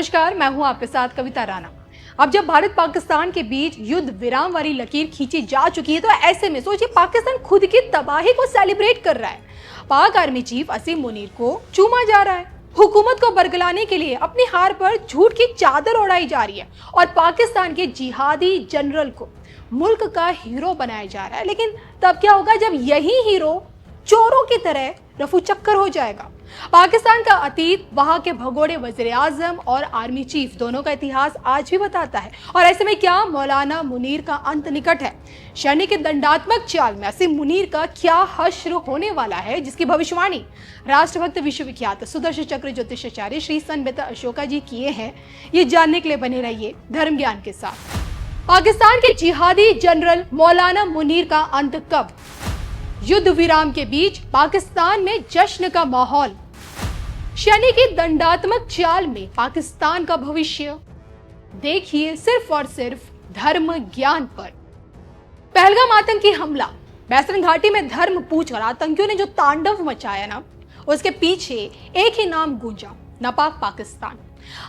नमस्कार, मैं हूं आपके साथ कविता राणा। अब जब भारत पाकिस्तान के बीच युद्ध विराम वाली लकीर खींची जा चुकी है, तो ऐसे में सोचिए पाकिस्तान खुद की तबाही को सेलिब्रेट कर रहा है। पाक आर्मी चीफ असीम मुनीर को चूमा जा रहा है, हुकूमत को बरगलाने के लिए अपनी हार पर झूठ की चादर ओढ़ाई जा रही है और पाकिस्तान के जिहादी जनरल को मुल्क का हीरो बनाया जा रहा है। लेकिन तब क्या होगा जब यही हीरो चोरों की तरह रफू चक्कर हो जाएगा। पाकिस्तान का अतीत, वहां के भगोड़े वजीर आजम और आर्मी चीफ दोनों का इतिहास आज भी बताता है। और ऐसे में क्या मौलाना मुनीर का अंत निकट है? शनि के दंडात्मक चाल में असीम मुनीर का क्या हश्र होने वाला है, जिसकी भविष्यवाणी राष्ट्रभक्त विश्वविख्यात सुदर्शन चक्र ज्योतिषाचार्य श्री सनबेता अशोका जी किए हैं? ये जानने के लिए बने रहिए धर्म ज्ञान के साथ। पाकिस्तान के जिहादी जनरल मौलाना मुनीर का अंत कब? युद्ध विराम के बीच पाकिस्तान में जश्न का माहौल। शनि की दंडात्मक चाल में पाकिस्तान का भविष्य, देखिए सिर्फ और सिर्फ धर्म ज्ञान पर। पहलगाम आतंकी हमला, बैसरन घाटी में धर्म पूछकर आतंकियों ने जो तांडव मचाया ना, उसके पीछे एक ही नाम गूंजा, नापाक पाकिस्तान।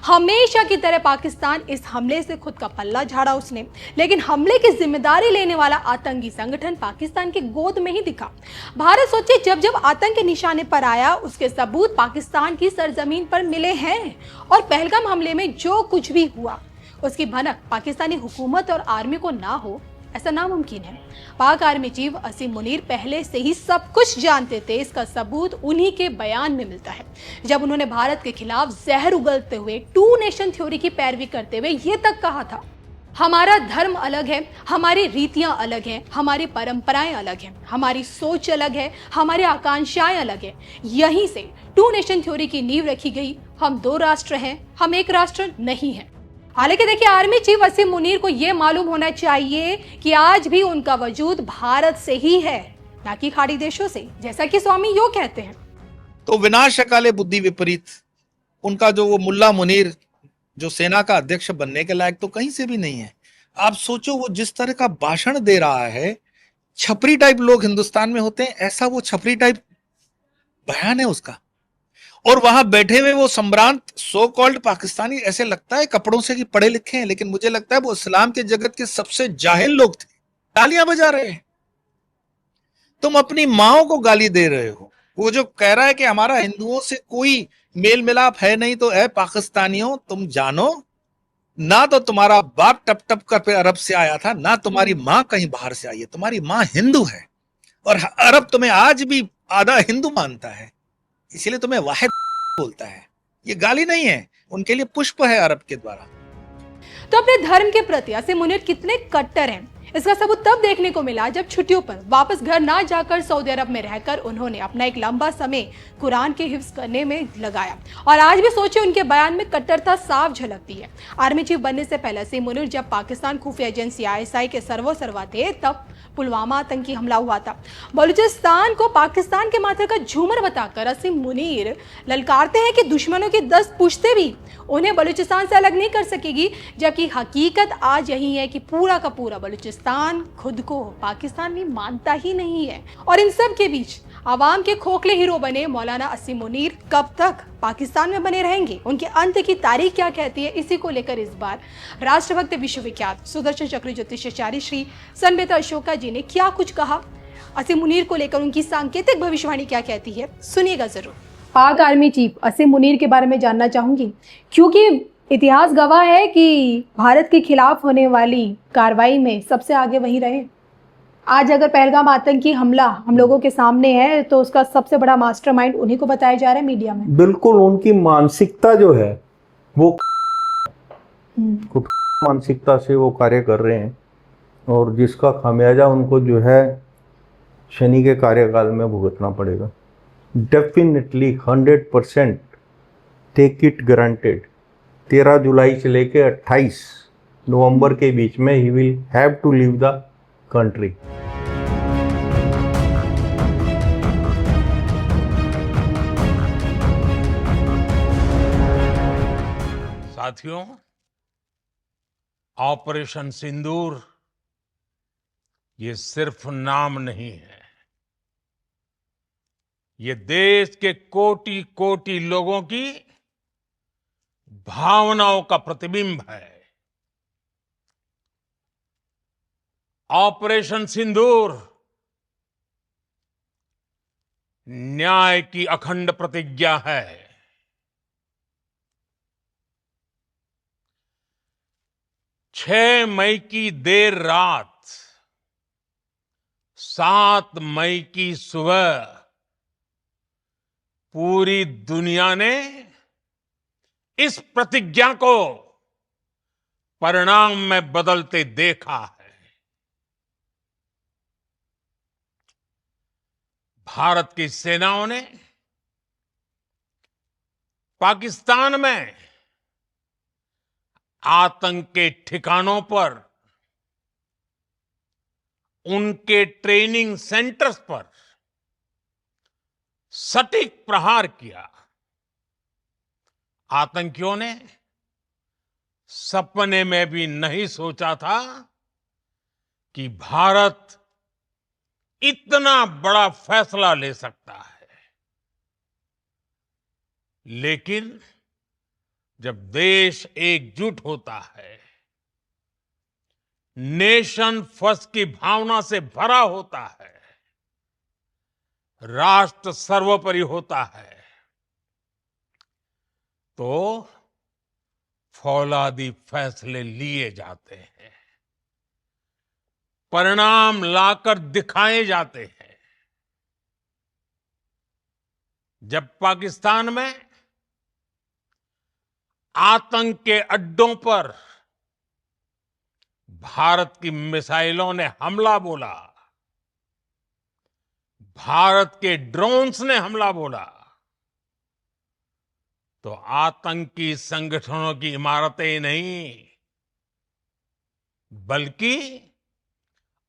हमेशा की तरह पाकिस्तान इस हमले से खुद का पल्ला झाड़ा उसने, लेकिन हमले की जिम्मेदारी लेने वाला आतंकी संगठन पाकिस्तान की गोद में ही दिखा। भारत सोचे जब जब आतंक के निशाने पर आया, उसके सबूत पाकिस्तान की सरजमीन पर मिले हैं। और पहलगाम हमले में जो कुछ भी हुआ, उसकी भनक पाकिस्तानी हुकूमत और आर्मी को ना हो, ऐसा नामुमकिन है। पाक आर्मी चीफ असीम मुनीर पहले से ही सब कुछ जानते थे। इसका सबूत उन्हीं के बयान में मिलता है, जब उन्होंने भारत के खिलाफ जहर उगलते हुए टू नेशन थ्योरी की पैरवी करते हुए ये तक कहा था, हमारा धर्म अलग है, हमारी रीतियां अलग हैं, हमारी परंपराएं अलग हैं, हमारी सोच अलग है, हमारी आकांक्षाएं अलग है। यहीं से टू नेशन थ्योरी की नींव रखी गई। हम दो राष्ट्र हैं, हम एक राष्ट्र नहीं है। हालांकि देखिए, आर्मी चीफ असीम मुनीर को यह मालूम होना चाहिए कि आज भी उनका वजूद भारत से ही है, ना कि खाड़ी देशों से, जैसा कि स्वामी यो कहते हैं। तो विनाश काले बुद्धि विपरीत, उनका जो वो मुल्ला मुनीर जो सेना का अध्यक्ष बनने के लायक तो कहीं से भी नहीं है। आप सोचो वो जिस तरह का भाषण दे रहा है, छपरी टाइप लोग हिंदुस्तान में होते हैं, ऐसा वो छपरी टाइप बयान है उसका। और वहां बैठे हुए वो सम्रांत सो कॉल्ड पाकिस्तानी ऐसे लगता है कपड़ों से कि पढ़े लिखे हैं, लेकिन मुझे लगता है वो इस्लाम के जगत के सबसे जाहिल लोग थे। तालियां बजा रहे हैं। तुम अपनी माओ को गाली दे रहे हो। वो जो कह रहा है कि हमारा हिंदुओं से कोई मेल मिलाप है नहीं, तो है पाकिस्तानियों, तुम जानो ना, तो तुम्हारा बाप टप टप कर अरब से आया था, ना तुम्हारी माँ कहीं बाहर से आई है। तुम्हारी माँ हिंदू है और अरब तुम्हें आज भी आधा हिंदू मानता है, इसीलिए तुम्हें वाहिद बोलता है। ये गाली नहीं है, उनके लिए पुष्प है अरब के द्वारा। तो अपने धर्म के प्रति असीम मुनीर कितने कट्टर हैं, इसका सबूत तब देखने को मिला जब छुट्टियों पर वापस घर ना जाकर सऊदी अरब में रहकर उन्होंने अपना एक लंबा समय कुरान के हिफ्ज करने में लगाया। और आज भी सोचिए, उनके बयान में कट्टरता साफ झलकती है। आर्मी चीफ बनने से पहले असीम मुनीर जब पाकिस्तान खुफिया एजेंसी ISI के सर्वोसर्वा थे, तब पुलवामा आतंकी हमला हुआ था। बलूचिस्तान को पाकिस्तान के माथे का झूमर बताकर असीम मुनीर ललकारते हैं कि दुश्मनों की 10 पुश्तें भी उन्हें बलूचिस्तान से अलग नहीं कर सकेगी, जबकि हकीकत आज यही है कि पूरा का पूरा बलूचिस्तान खुद को पाकिस्तानी मानता ही नहीं है। और इन सब के बीच आवाम के खोखले हीरो बने मौलाना असीम मुनीर कब तक पाकिस्तान में बने रहेंगे? उनके अंत की तारीख क्या कहती है? इसी को लेकर इस बार राष्ट्रभक्त विश्वविख्यात सुदर्शन चक्र ज्योतिषाचार्य श्री सनबेता अशोका जी ने क्या कुछ कहा, असीम मुनीर को लेकर उनकी सांकेतिक भविष्यवाणी क्या कहती है, सुनिएगा जरूर। पाक आर्मी चीफ असीम मुनीर के बारे में जानना चाहूंगी, क्योंकि इतिहास गवाह है कि भारत के खिलाफ होने वाली कार्रवाई में सबसे आगे वही रहे। आज अगर पहलगाम आतंकी हमला हम लोगों के सामने है, तो उसका सबसे बड़ा मास्टरमाइंड उन्हीं को बताया जा रहा है मीडिया में। बिल्कुल, उनकी मानसिकता जो है वो मानसिकता से वो कार्य कर रहे हैं, और जिसका खामियाजा उनको जो है शनि के कार्यकाल में भुगतना पड़ेगा। Definitely 100% take it granted. 13 जुलाई से लेके 28 नवंबर के बीच में he will have to leave the country. साथियों, ऑपरेशन सिंदूर ये सिर्फ नाम नहीं है, ये देश के कोटि कोटि लोगों की भावनाओं का प्रतिबिंब है। ऑपरेशन सिंदूर न्याय की अखंड प्रतिज्ञा है। 6 मई की देर रात, 7 मई की सुबह पूरी दुनिया ने इस प्रतिज्ञा को परिणाम में बदलते देखा है। भारत की सेनाओं ने पाकिस्तान में आतंक के ठिकानों पर, उनके ट्रेनिंग सेंटर्स पर सटीक प्रहार किया। आतंकियों ने सपने में भी नहीं सोचा था कि भारत इतना बड़ा फैसला ले सकता है। लेकिन जब देश एकजुट होता है, नेशन फर्स्ट की भावना से भरा होता है, राष्ट्र सर्वोपरि होता है, तो फौलादी फैसले लिए जाते हैं, परिणाम लाकर दिखाए जाते हैं। जब पाकिस्तान में आतंक के अड्डों पर भारत की मिसाइलों ने हमला बोला, भारत के ड्रोन्स ने हमला बोला, तो आतंकी संगठनों की इमारतें नहीं, बल्कि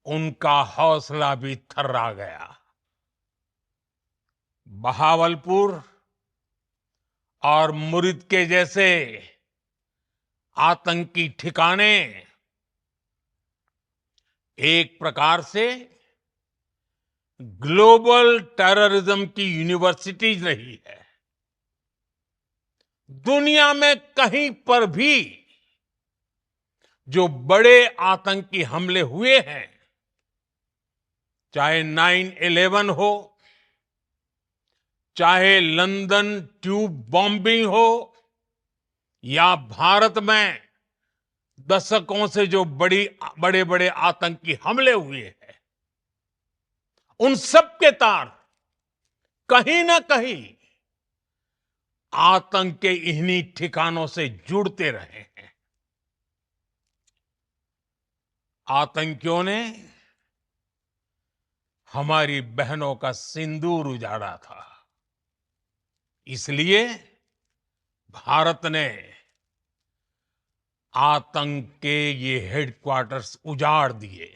उनका हौसला भी थर्रा गया। बहावलपुर और मुरिद के जैसे आतंकी ठिकाने एक प्रकार से ग्लोबल टेररिज्म की यूनिवर्सिटीज रही है। दुनिया में कहीं पर भी जो बड़े आतंकी हमले हुए हैं, चाहे 9/11 हो, चाहे लंदन ट्यूब बॉम्बिंग हो, या भारत में दशकों से जो बड़े बड़े आतंकी हमले हुए हैं, उन सब के तार कहीं ना कहीं आतंक के इन्हीं ठिकानों से जुड़ते रहे हैं। आतंकियों ने हमारी बहनों का सिंदूर उजाड़ा था, इसलिए भारत ने आतंक के ये हेडक्वार्टर्स उजाड़ दिए।